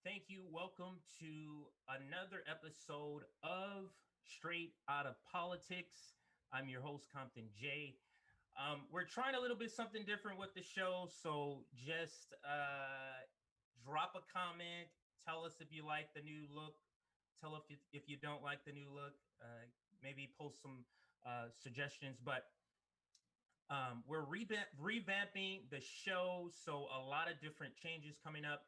Thank you. Welcome to another episode of Straight Out of Politics. I'm your host, Compton J. We're trying a little bit something different with the show, so just drop a comment. Tell us if you like the new look. Tell if you don't like the new look. Maybe post some suggestions. But we're revamping the show, so a lot of different changes coming up.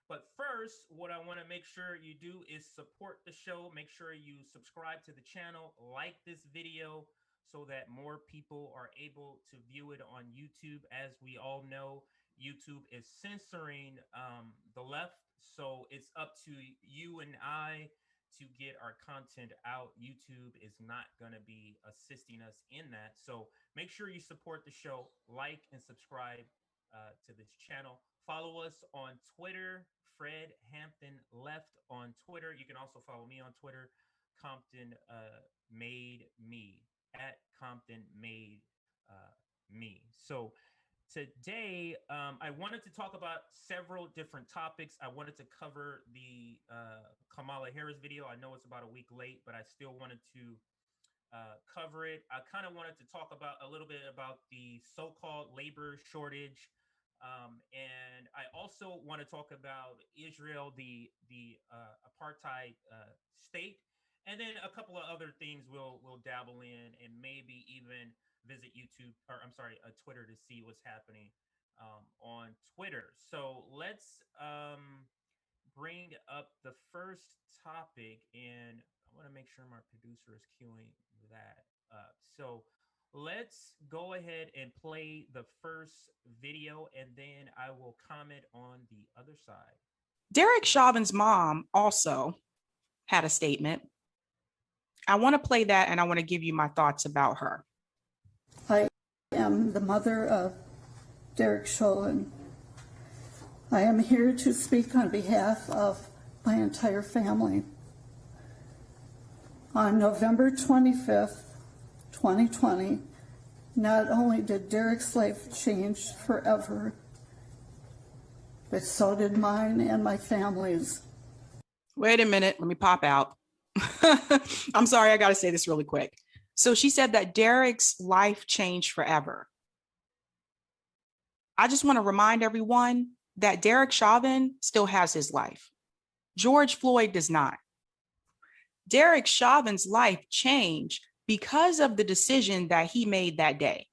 But first, what I want to make sure you do is support the show. Make sure you subscribe to the channel, like this video so that more people are able to view it on YouTube. As we all know, YouTube is censoring the left. So it's up to you and I to get our content out. YouTube is not going to be assisting us in that. So make sure you support the show, like and subscribe to this channel. Follow us on Twitter, Fred Hampton Left on Twitter. You can also follow me on Twitter, Compton Made Me, at Compton Made Me. So today, I wanted to talk about several different topics. I wanted to cover the Kamala Harris video. I know it's about a week late, but I still wanted to cover it. I kind of wanted to talk about a little bit about the so-called labor shortage. And I also want to talk about Israel, the apartheid state, and then a couple of other things we'll dabble in, and maybe even visit YouTube, or I'm sorry, Twitter, to see what's happening on Twitter. So let's bring up the first topic, and I want to make sure my producer is queuing that up. So let's go ahead and play the first video, and then I will comment on the other side. Derek Chauvin's mom also had a statement. I want to play that, and I want to give you my thoughts about her. I am the mother of Derek Chauvin. I am here to speak on behalf of my entire family. On November 25th, 2020, not only did Derek's life change forever, but so did mine and my family's. Wait a minute, let me pop out. I'm sorry, I got to say this really quick. So she said that Derek's life changed forever. I just want to remind everyone that Derek Chauvin still has his life. George Floyd does not. Derek Chauvin's life changed because of the decision that he made that day.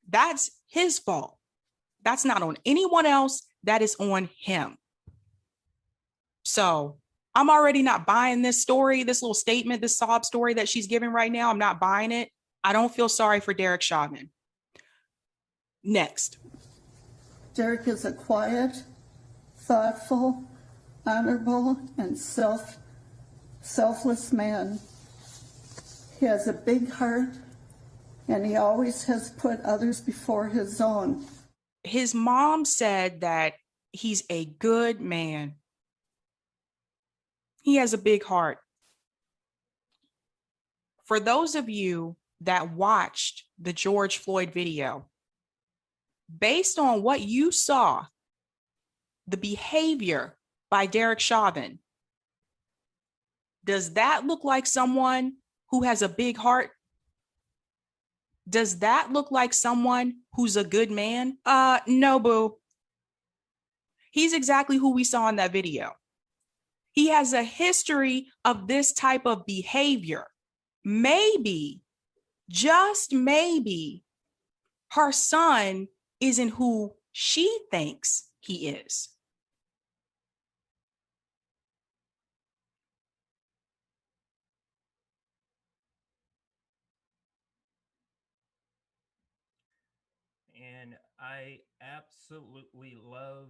That's his fault. That's not on anyone else. That is on him. So I'm already not buying this story, this little statement, this sob story that she's giving right now. I'm not buying it. I don't feel sorry for Derek Chauvin. Next. Derek is a quiet, thoughtful, honorable, and selfless man. He has a big heart, and he always has put others before his own. His mom said that he's a good man. He has a big heart. For those of you that watched the George Floyd video, based on what you saw, the behavior by Derek Chauvin, does that look like someone who has a big heart? Does that look like someone who's a good man? No, boo. He's exactly who we saw in that video. He has a history of this type of behavior. Maybe, just maybe, her son isn't who she thinks he is. And I absolutely love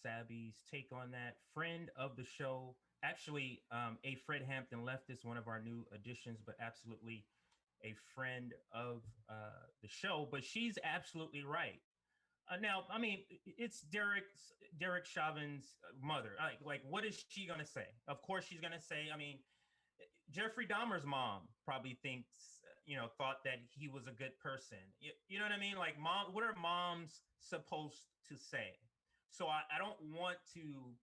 Sabby's take on that. Friend of the show, actually, a Fred Hampton Leftist, one of our new additions, but absolutely a friend of the show. But she's absolutely right. Now, I mean, it's Derek Chauvin's mother. Like, what is she gonna say? Of course, she's gonna say. I mean, Jeffrey Dahmer's mom probably thinks, thought that he was a good person. You know what I mean? Like, mom, what are moms supposed to say? So I don't want to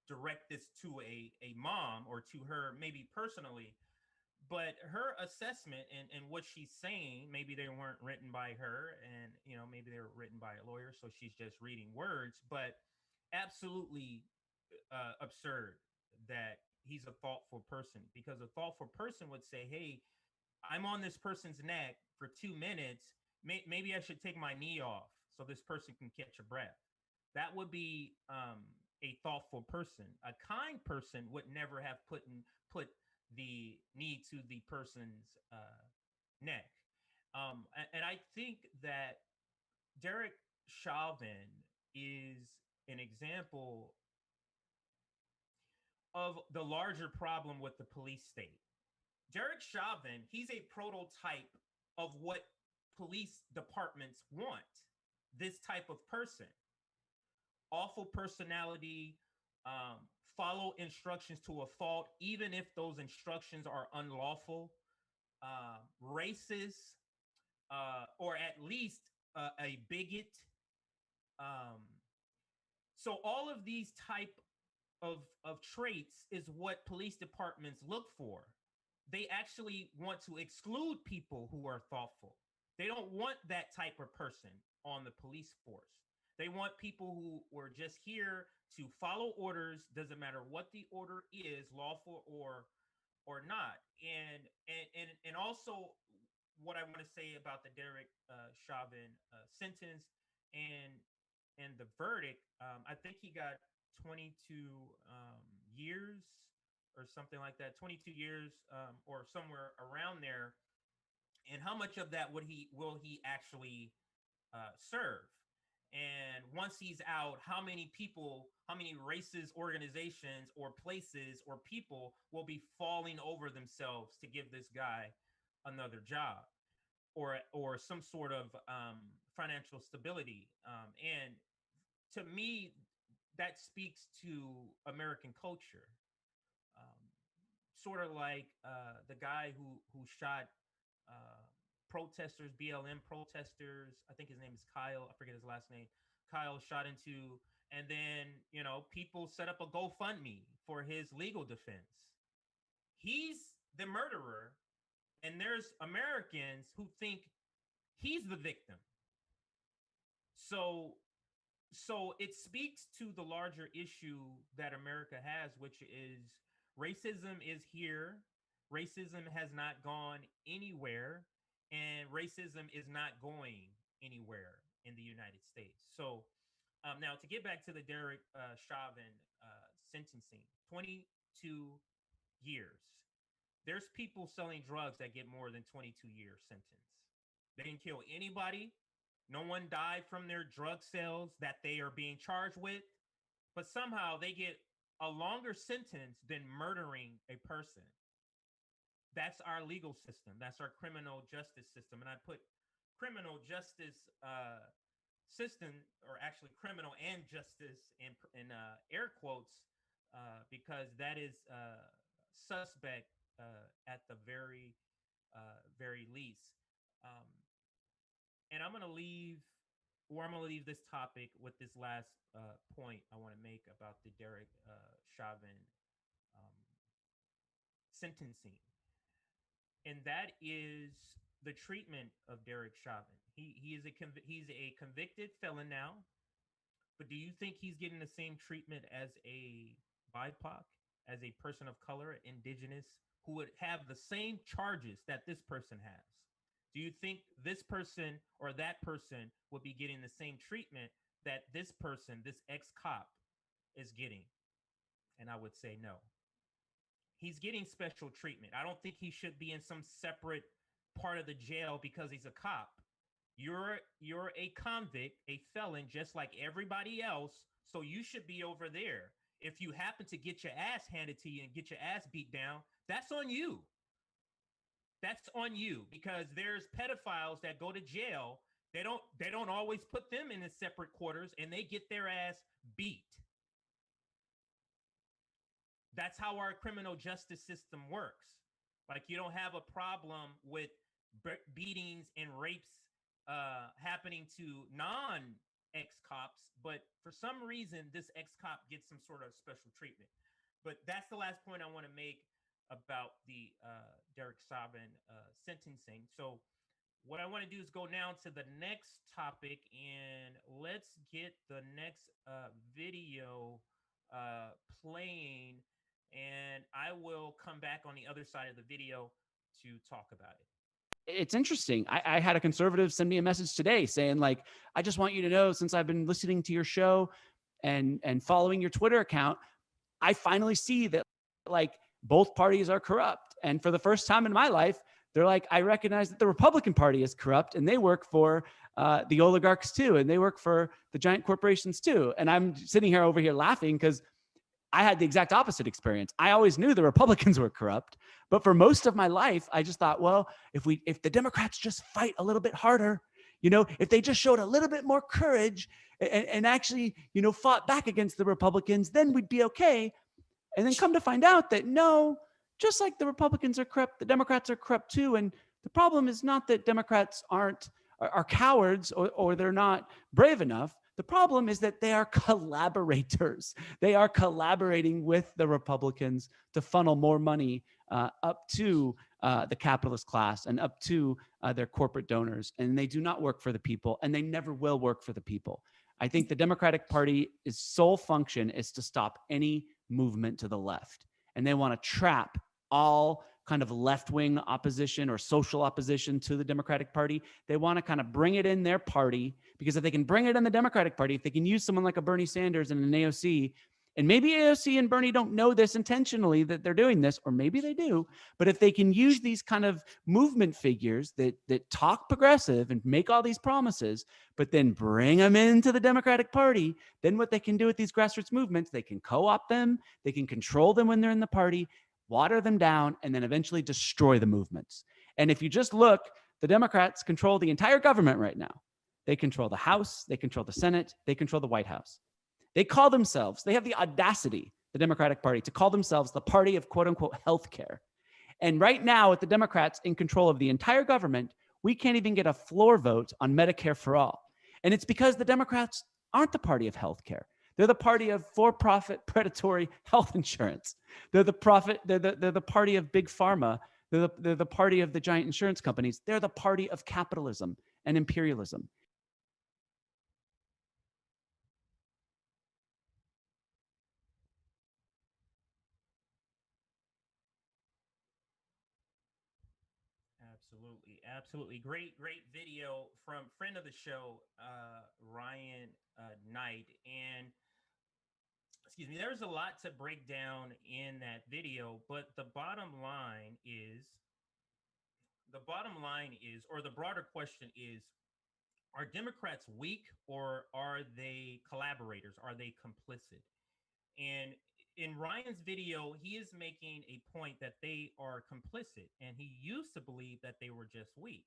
direct this to a mom or to her maybe personally, but her assessment and what she's saying, maybe they weren't written by her, and maybe they were written by a lawyer, so she's just reading words, but absolutely absurd that he's a thoughtful person, because a thoughtful person would say, hey, I'm on this person's neck for 2 minutes. Maybe I should take my knee off so this person can catch a breath. That would be a thoughtful person. A kind person would never have put the knee to the person's neck. And I think that Derek Chauvin is an example of the larger problem with the police state. Derek Chauvin, he's a prototype of what police departments want. This type of person, awful personality, follow instructions to a fault, even if those instructions are unlawful, racist, or at least a bigot. So all of these type of traits is what police departments look for. They actually want to exclude people who are thoughtful. They don't want that type of person on the police force. They want people who were just here to follow orders, doesn't matter what the order is, lawful or not. And also what I want to say about the Derek Chauvin sentence and the verdict, I think he got 22 years or something like that, 22 years or somewhere around there. And how much of that will he actually serve? And once he's out, how many people, how many races, organizations, or places, or people will be falling over themselves to give this guy another job or some sort of financial stability? And to me, that speaks to American culture. Sort of like the guy who shot protesters, BLM protesters. I think his name is Kyle. I forget his last name. Kyle shot into, and then people set up a GoFundMe for his legal defense. He's the murderer, and there's Americans who think he's the victim. So it speaks to the larger issue that America has, which is racism is here. Racism has not gone anywhere, and racism is not going anywhere in the United States. So now to get back to the Derek Chauvin sentencing, 22 years. There's people selling drugs that get more than 22-year sentence. They didn't kill anybody. No one died from their drug sales that they are being charged with, but somehow they get a longer sentence than murdering a person. That's our legal system. That's our criminal justice system. And I put criminal justice system, or actually criminal and justice in air quotes, because that is suspect at the very least. And I'm going to leave this topic with this last point I want to make about the Derek Chauvin sentencing. And that is the treatment of Derek Chauvin. He's a convicted felon now, but do you think he's getting the same treatment as a BIPOC, as a person of color, indigenous, who would have the same charges that this person has? Do you think this person or that person would be getting the same treatment that this person, this ex-cop, is getting? And I would say no. He's getting special treatment. I don't think he should be in some separate part of the jail because he's a cop. You're a convict, a felon, just like everybody else. So you should be over there. If you happen to get your ass handed to you and get your ass beat down, that's on you. That's on you, because there's pedophiles that go to jail. They don't always put them in separate quarters, and they get their ass beat. That's how our criminal justice system works. Like, you don't have a problem with beatings and rapes happening to ex-cops, but for some reason, this ex-cop gets some sort of special treatment. But that's the last point I want to make about the Derek Chauvin sentencing. So what I want to do is go now to the next topic, and let's get the next video playing, and I will come back on the other side of the video to talk about it. It's interesting. I had a conservative send me a message today saying, like, I just want you to know, since I've been listening to your show and following your Twitter account, I finally see that, like, both parties are corrupt. And for the first time in my life, they're like, I recognize that the Republican Party is corrupt, and they work for the oligarchs too, and they work for the giant corporations too. And I'm sitting here over here laughing because I had the exact opposite experience. I always knew the Republicans were corrupt, but for most of my life, I just thought, well, if the Democrats just fight a little bit harder, if they just showed a little bit more courage and actually, fought back against the Republicans, then we'd be okay. And then come to find out that no, just like the Republicans are corrupt, the Democrats are corrupt too. And the problem is not that Democrats are cowards or they're not brave enough. The problem is that they are collaborators. They are collaborating with the Republicans to funnel more money up to the capitalist class and up to their corporate donors. And they do not work for the people, and they never will work for the people. I think the Democratic Party's sole function is to stop any movement to the left. And they want to trap all kind of left-wing opposition or social opposition to the Democratic Party. They want to kind of bring it in their party, because if they can bring it in the Democratic Party, if they can use someone like a Bernie Sanders and an AOC, and maybe AOC and Bernie don't know this intentionally that they're doing this, or maybe they do, but if they can use these kind of movement figures that talk progressive and make all these promises, but then bring them into the Democratic Party, then what they can do with these grassroots movements, they can co-opt them, they can control them when they're in the party, water them down, and then eventually destroy the movements. And if you just look, the Democrats control the entire government right now. They control the House, they control the Senate, they control the White House. They call themselves, they have the audacity, the Democratic Party, to call themselves the party of quote unquote healthcare. And right now, with the Democrats in control of the entire government, we can't even get a floor vote on Medicare for all. And it's because the Democrats aren't the party of healthcare. They're the party of for-profit predatory health insurance. They're the party of big pharma. They're the party of the giant insurance companies. They're the party of capitalism and imperialism. Absolutely. Great video from friend of the show, Ryan Knight. And excuse me, there's a lot to break down in that video, but the bottom line is, or the broader question is, are Democrats weak, or are they collaborators? Are they complicit? And in Ryan's video, he is making a point that they are complicit, and he used to believe that they were just weak.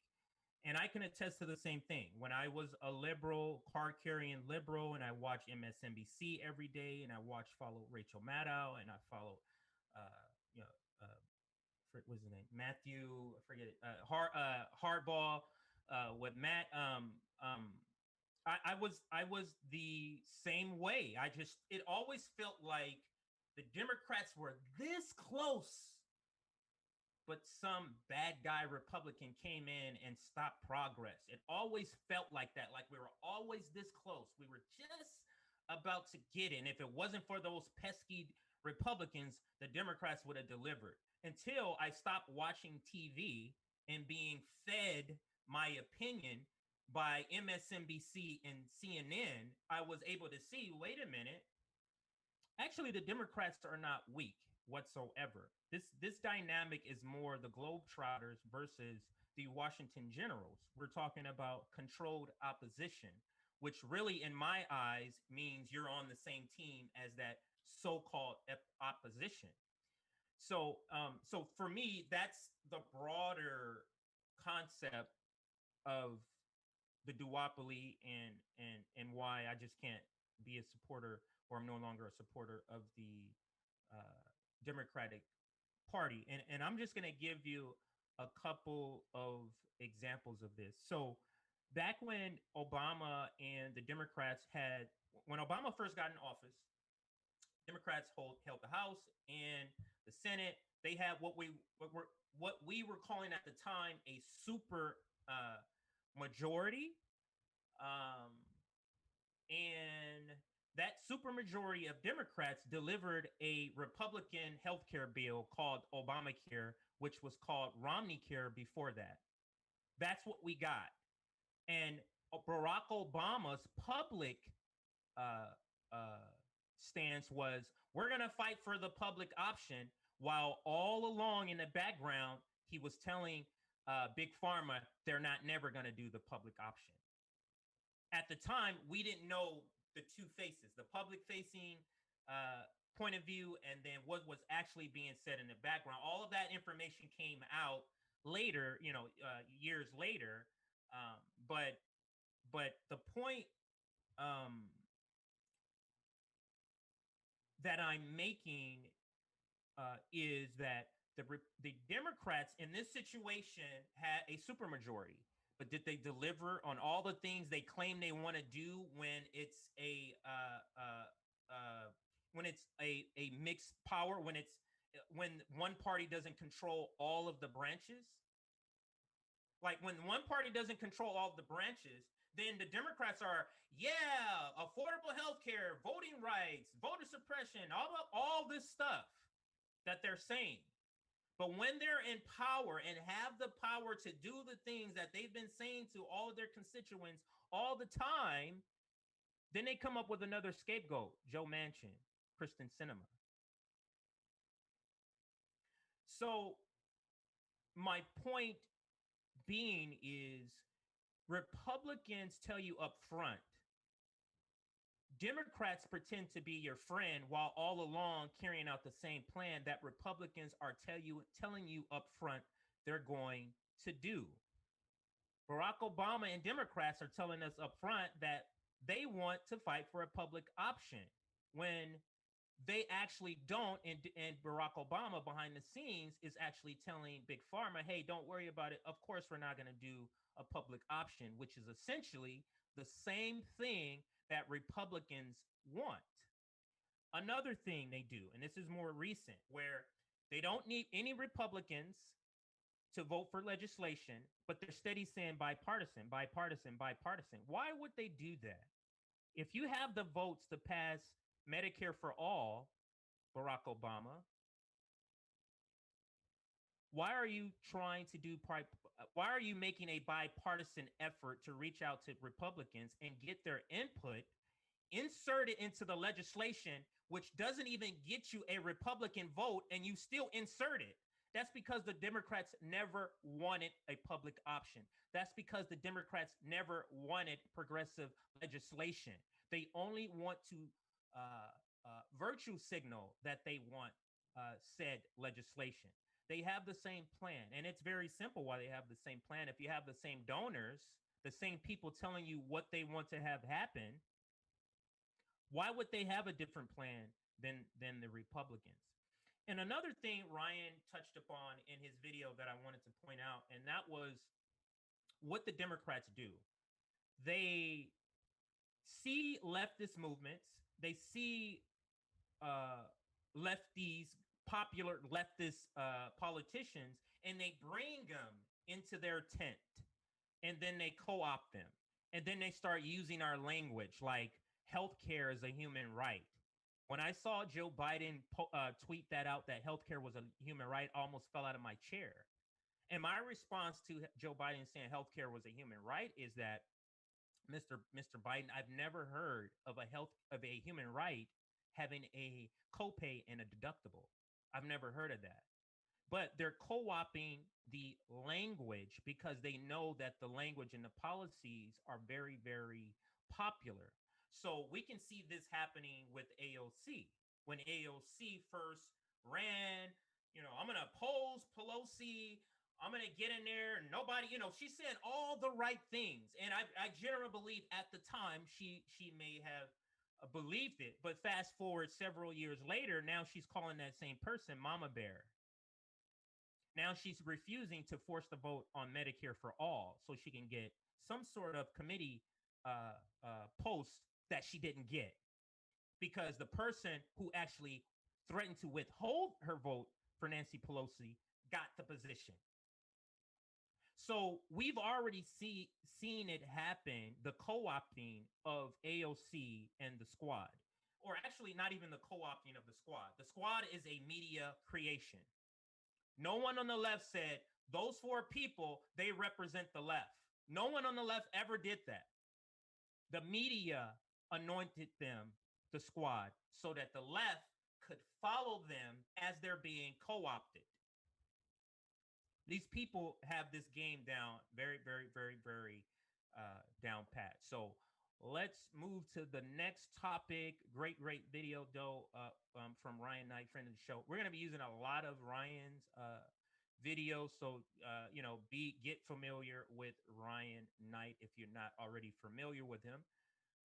And I can attest to the same thing. When I was a liberal, card-carrying liberal, and I watched MSNBC every day, and I follow Rachel Maddow, and I follow, what's his name? Matthew, I forget it, Hardball, with Matt. I was the same way. It always felt like the Democrats were this close, but some bad guy Republican came in and stopped progress. It always felt like that, like we were always this close. We were just about to get in. If it wasn't for those pesky Republicans, the Democrats would have delivered. Until I stopped watching TV and being fed my opinion by MSNBC and CNN, I was able to see, wait a minute, actually the Democrats are not weak whatsoever. This dynamic is more the Globetrotters versus the Washington Generals. We're talking about controlled opposition, which really, in my eyes, means you're on the same team as that so-called opposition. So for me, that's the broader concept of the duopoly and why I just can't be a supporter, or I'm no longer a supporter of the Democratic Party. And I'm just going to give you a couple of examples of this. So back when Obama and the Democrats when Obama first got in office, Democrats held the House and the Senate. They had what we were calling at the time a super majority, and that supermajority of Democrats delivered a Republican healthcare bill called Obamacare, which was called Romney Care before that. That's what we got. And Barack Obama's public stance was, we're going to fight for the public option, while all along in the background, he was telling Big Pharma they're never going to do the public option. At the time, we didn't know the two faces, the public facing point of view, and then what was actually being said in the background. All of that information came out later, years later. But the point that I'm making is that the Democrats in this situation had a supermajority. But did they deliver on all the things they claim they want to do when it's a mixed power, when one party doesn't control all of the branches? Like when one party doesn't control all of the branches, then the Democrats are, affordable health care, voting rights, voter suppression, all this stuff that they're saying. But when they're in power and have the power to do the things that they've been saying to all of their constituents all the time, then they come up with another scapegoat, Joe Manchin, Kristen Sinema. So my point being is, Republicans tell you up front, Democrats pretend to be your friend while all along carrying out the same plan that Republicans are telling you up front they're going to do. Barack Obama and Democrats are telling us up front that they want to fight for a public option when they actually don't. And Barack Obama behind the scenes is actually telling Big Pharma, hey, don't worry about it. Of course, we're not going to do a public option, which is essentially the same thing that Republicans want. Another thing they do, and this is more recent, where they don't need any Republicans to vote for legislation, but they're steady saying bipartisan, bipartisan, bipartisan. Why would they do that? If you have the votes to pass Medicare for all, Barack Obama, why are you making a bipartisan effort to reach out to Republicans and get their input, insert it into the legislation, which doesn't even get you a Republican vote, and you still insert it? That's because the Democrats never wanted a public option. That's because the Democrats never wanted progressive legislation. They only want to virtue signal that they want said legislation. They have the same plan, and it's very simple why they have the same plan. If you have the same donors, the same people telling you what they want to have happen, why would they have a different plan than the Republicans? And another thing Ryan touched upon in his video that I wanted to point out, and that was what the Democrats do. They see leftist movements, they see lefties, popular leftist politicians, and they bring them into their tent, and then they co-opt them, and then they start using our language like healthcare is a human right. When I saw Joe Biden tweet that out, that healthcare was a human right, I almost fell out of my chair. And my response to Joe Biden saying healthcare was a human right is that, Mr. Biden, I've never heard of a human right having a copay and a deductible. I've never heard of that. But they're co-opting the language because they know that the language and the policies are very, very popular. So we can see this happening with AOC. When AOC first ran, I'm going to oppose Pelosi. I'm going to get in there. Nobody, she's saying all the right things. And I generally believe at the time she may have believed it. But fast forward several years later, now she's calling that same person Mama Bear. Now she's refusing to force the vote on Medicare for all so she can get some sort of committee post that she didn't get, because the person who actually threatened to withhold her vote for Nancy Pelosi got the position. So we've already seen it happen, the co-opting of AOC and the squad. Or actually, not even the co-opting of the squad. The squad is a media creation. No one on the left said, those four people, they represent the left. No one on the left ever did that. The media anointed them, the squad, so that the left could follow them as they're being co-opted. These people have this game down very, very, very, very down pat. So let's move to the next topic. Great video, though, from Ryan Knight, friend of the show. We're going to be using a lot of Ryan's videos. So, get familiar with Ryan Knight if you're not already familiar with him.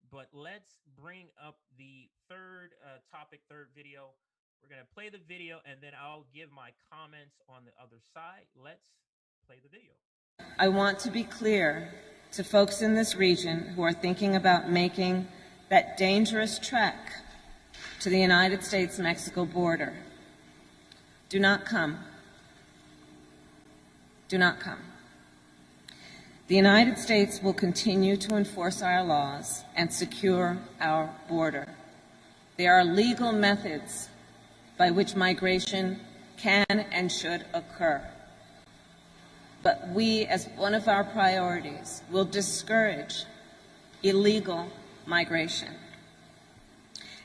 But let's bring up the third topic, third video. We're going to play the video, and then I'll give my comments on the other side. Let's play the video. I want to be clear to folks in this region who are thinking about making that dangerous trek to the United States-Mexico border. Do not come. Do not come. The United States will continue to enforce our laws and secure our border. There are legal methods by which migration can and should occur. But we, as one of our priorities, will discourage illegal migration.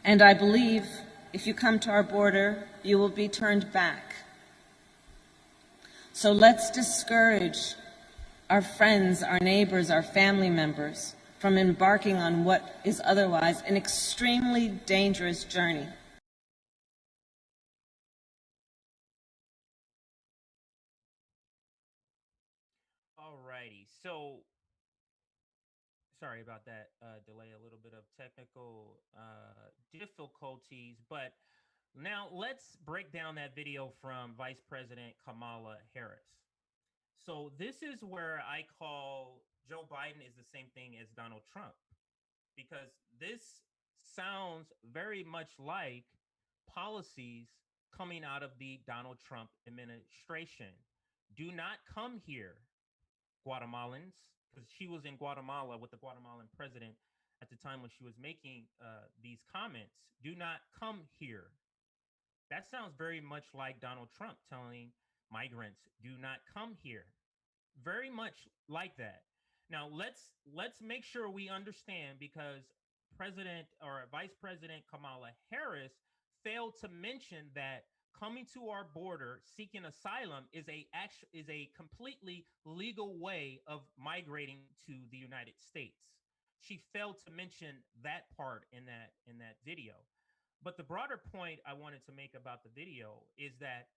And I believe if you come to our border, you will be turned back. So let's discourage our friends, our neighbors, our family members from embarking on what is otherwise an extremely dangerous journey. Alrighty, so sorry about that delay, a little bit of technical difficulties, but now let's break down that video from Vice President Kamala Harris. So this is where I call Joe Biden is the same thing as Donald Trump, because this sounds very much like policies coming out of the Donald Trump administration. Do not come here, Guatemalans, because she was in Guatemala with the Guatemalan president at the time when she was making these comments. Do not come here. That sounds very much like Donald Trump telling migrants, do not come here. Very much like that. Now let's make sure we understand, because President or Vice President Kamala Harris failed to mention that coming to our border seeking asylum is a completely legal way of migrating to the United States. She failed to mention that part in that video. But the broader point I wanted to make about the video is that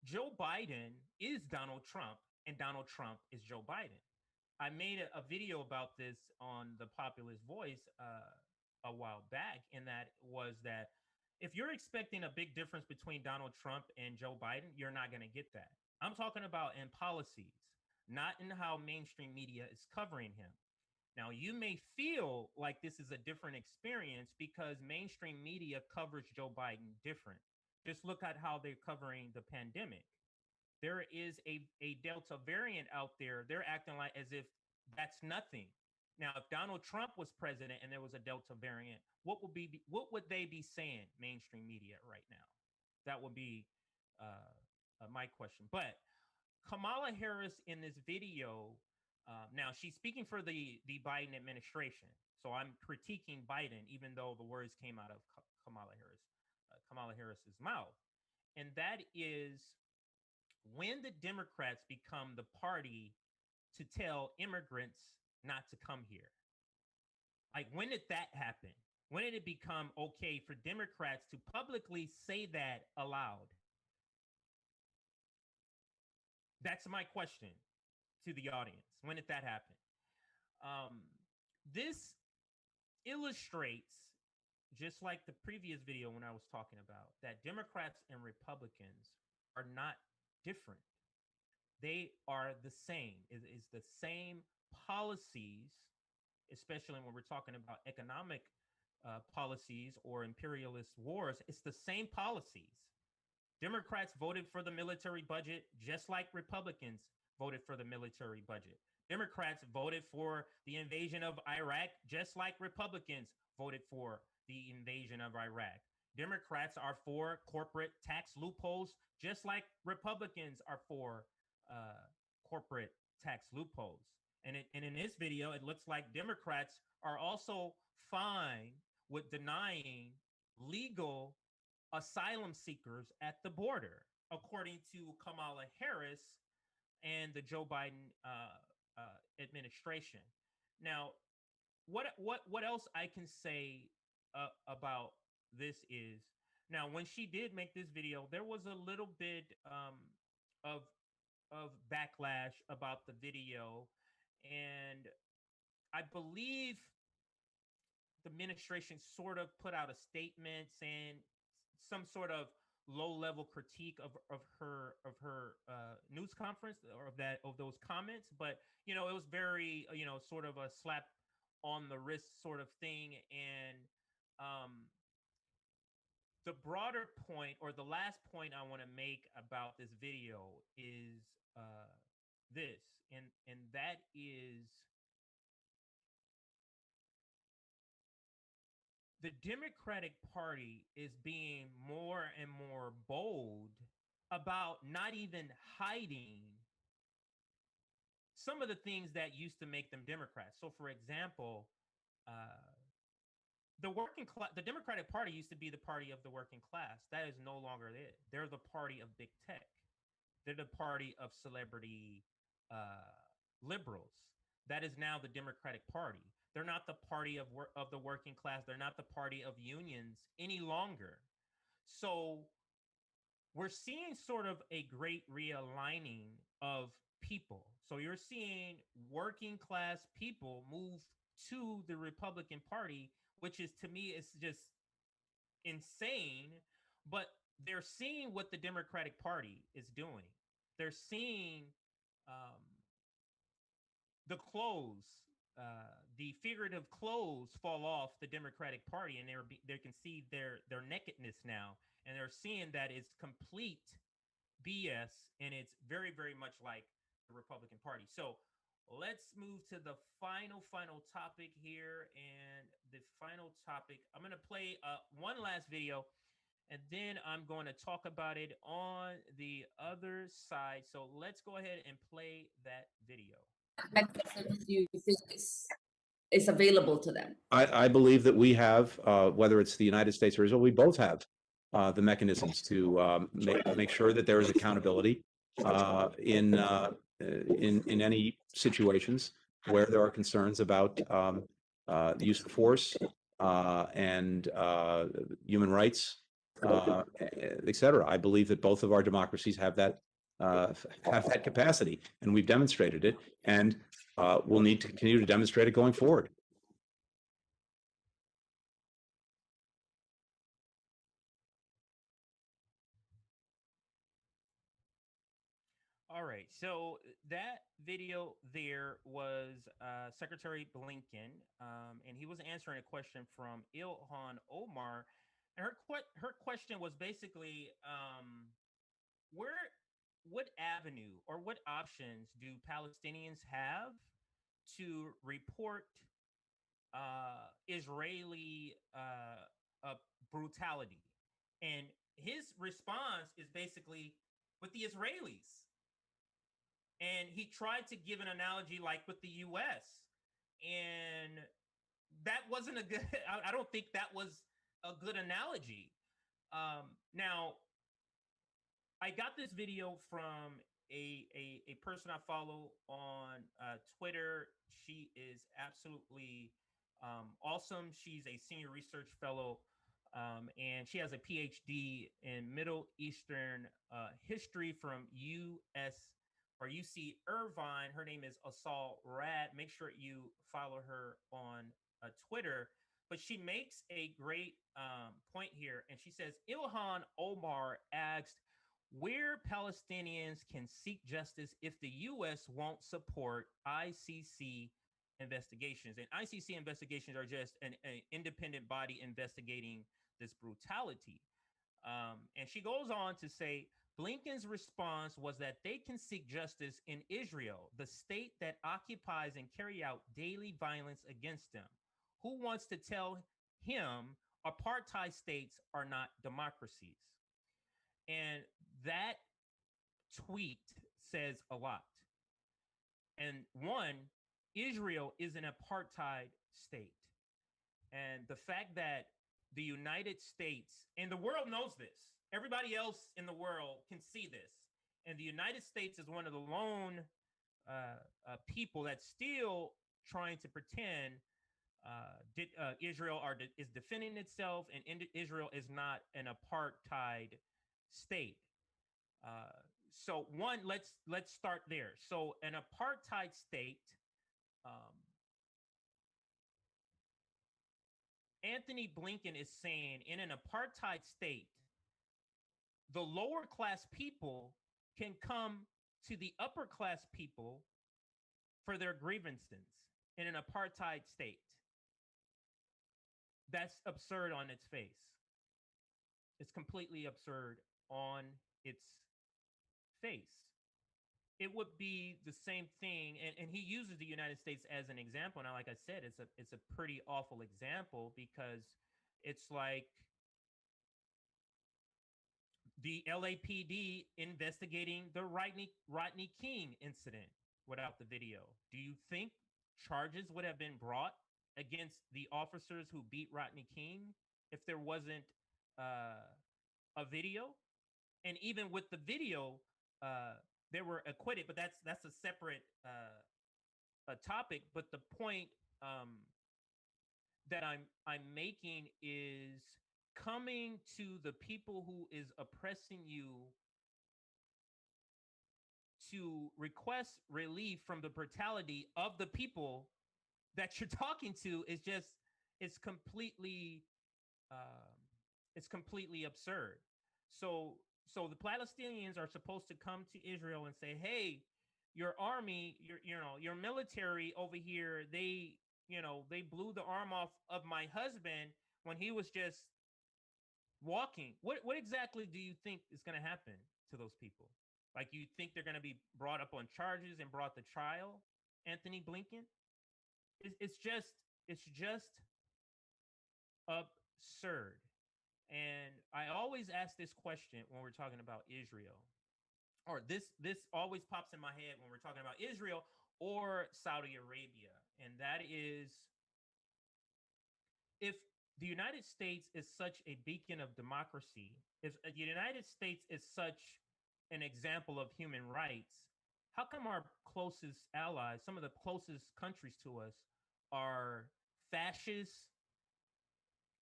Joe Biden is Donald Trump and Donald Trump is Joe Biden. I made a video about this on the Populist Voice a while back, and that was that if you're expecting a big difference between Donald Trump and Joe Biden, you're not going to get that. I'm talking about in policies, not in how mainstream media is covering him. Now, you may feel like this is a different experience because mainstream media covers Joe Biden different. Just look at how they're covering the pandemic. There is a Delta variant out there. They're acting like as if that's nothing. Now, if Donald Trump was president and there was a Delta variant, what would they be saying, mainstream media, right now? That would be my question. But Kamala Harris in this video, now she's speaking for the Biden administration. So I'm critiquing Biden, even though the words came out of Kamala Harris's mouth. And that is, when the Democrats become the party to tell immigrants not to come here. Like, when did that happen? When did it become okay for Democrats to publicly say that aloud? That's my question to the audience. When did that happen? This illustrates, just like the previous video when I was talking about, that Democrats and Republicans are not different. They are the same. It is the same policies, especially when we're talking about economic policies or imperialist wars, it's the same policies. Democrats voted for the military budget just like Republicans voted for the military budget. Democrats voted for the invasion of Iraq just like Republicans voted for the invasion of Iraq. Democrats are for corporate tax loopholes just like Republicans are for uh, corporate tax loopholes. And in this video, it looks like Democrats are also fine with denying legal asylum seekers at the border, according to Kamala Harris and the Joe Biden administration. Now, what else I can say about this is, now when she did make this video, there was a little bit of backlash about the video, and I believe the administration sort of put out a statement saying some sort of low level critique of her news conference, or of those comments, but it was very sort of a slap on the wrist sort of thing. And the broader point, or the last point I want to make about this video is this, and that is the Democratic Party is being more and more bold about not even hiding some of the things that used to make them Democrats. So, for example, the Democratic Party used to be the party of the working class. That is no longer it. They're the party of big tech. They're the party of celebrity liberals. That is now the Democratic Party. They're not the party of the working class. They're not the party of unions any longer. So we're seeing sort of a great realigning of people. So you're seeing working class people move to the Republican Party, which is, to me, it's just insane. But they're seeing what the Democratic Party is doing. They're seeing the clothes, the figurative clothes fall off the Democratic Party, and they can see their nakedness now, and they're seeing that it's complete BS, and it's very, very much like the Republican Party. So let's move to the final topic here. And the final topic, I'm going to play one last video, and then I'm going to talk about it on the other side. So let's go ahead and play that video. You think is available to them? I believe that we have, whether it's the United States or Israel, we both have the mechanisms to make sure that there is accountability in any situations where there are concerns about the use of force and human rights, et cetera. I believe that both of our democracies have that capacity, and we've demonstrated it, and we'll need to continue to demonstrate it going forward. All right, so that video there was Secretary Blinken, and he was answering a question from Ilhan Omar, and her question was basically, what avenue or what options do Palestinians have to report Israeli brutality? And his response is basically with the Israelis. And he tried to give an analogy like with the US. And that wasn't a good, I don't think that was a good analogy. Now, I got this video from a person I follow on Twitter. She is absolutely awesome. She's a senior research fellow, and she has a PhD in Middle Eastern history from UC Irvine. Her name is Asal Rad. Make sure you follow her on Twitter. But she makes a great point here, and she says, Ilhan Omar asked, where Palestinians can seek justice if the U.S. won't support ICC investigations. And ICC investigations are just an independent body investigating this brutality. And she goes on to say, Blinken's response was that they can seek justice in Israel, the state that occupies and carry out daily violence against them. Who wants to tell him apartheid states are not democracies? And that tweet says a lot. And one, Israel is an apartheid state. And the fact that the United States, and the world knows this, everybody else in the world can see this. And the United States is one of the lone people that's still trying to pretend Israel is defending itself and Israel is not an apartheid state. So one, let's start there. So an apartheid state, Anthony Blinken is saying in an apartheid state, the lower class people can come to the upper class people for their grievances in an apartheid state. That's absurd on its face. It's completely absurd on its face. It would be the same thing, and he uses the United States as an example. Now, like I said, it's a pretty awful example because it's like the LAPD investigating the Rodney King incident without the video. Do you think charges would have been brought against the officers who beat Rodney King if there wasn't a video? And even with the video, they were acquitted, but that's a separate topic. But the point that I'm making is coming to the people who is oppressing you to request relief from the brutality of the people that you're talking to is just, it's completely absurd. So the Palestinians are supposed to come to Israel and say, hey, your army, your military over here, they blew the arm off of my husband when he was just walking. What exactly do you think is going to happen to those people? Like, you think they're going to be brought up on charges and brought to trial, Anthony Blinken? It's just absurd. And I always ask this question when we're talking about Israel, or this always pops in my head when we're talking about Israel or Saudi Arabia. And that is, if the United States is such a beacon of democracy, if the United States is such an example of human rights, how come our closest allies, some of the closest countries to us, are fascists,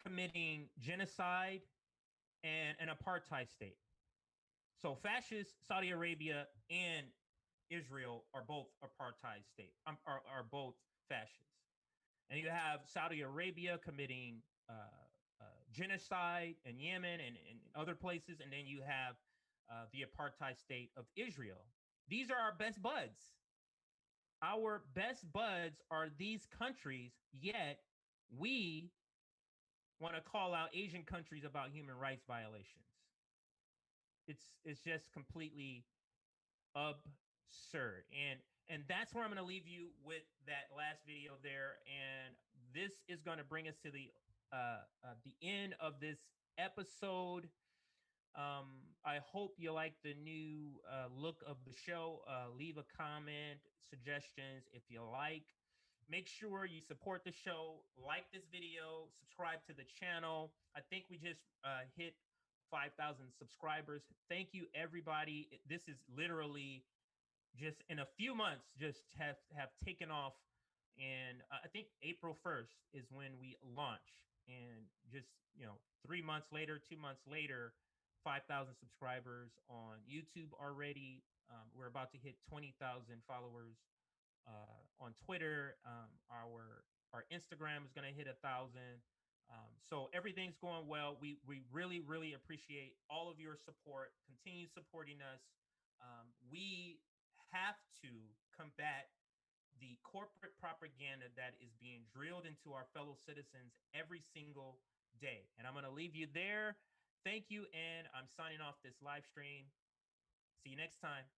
committing genocide, and an apartheid state? So fascist Saudi Arabia and Israel are both apartheid state, are both fascists. And you have Saudi Arabia committing genocide in Yemen and other places. And then you have the apartheid state of Israel. These are our best buds. Our best buds are these countries, yet we want to call out Asian countries about human rights violations. It's just completely absurd. And that's where I'm going to leave you with that last video there. And this is going to bring us to the end of this episode. I hope you like the new look of the show. Leave a comment, suggestions if you like. Make sure you support the show, like this video, subscribe to the channel. I think we just hit 5,000 subscribers. Thank you, everybody. This is literally just in a few months, just have taken off. And I think April 1st is when we launch. And just, 3 months later, 2 months later, 5,000 subscribers on YouTube already. We're about to hit 20,000 followers on Twitter. Our Instagram is going to hit 1,000. So everything's going well. We really, really appreciate all of your support. Continue supporting us. We have to combat the corporate propaganda that is being drilled into our fellow citizens every single day. And I'm going to leave you there. Thank you. And I'm signing off this live stream. See you next time.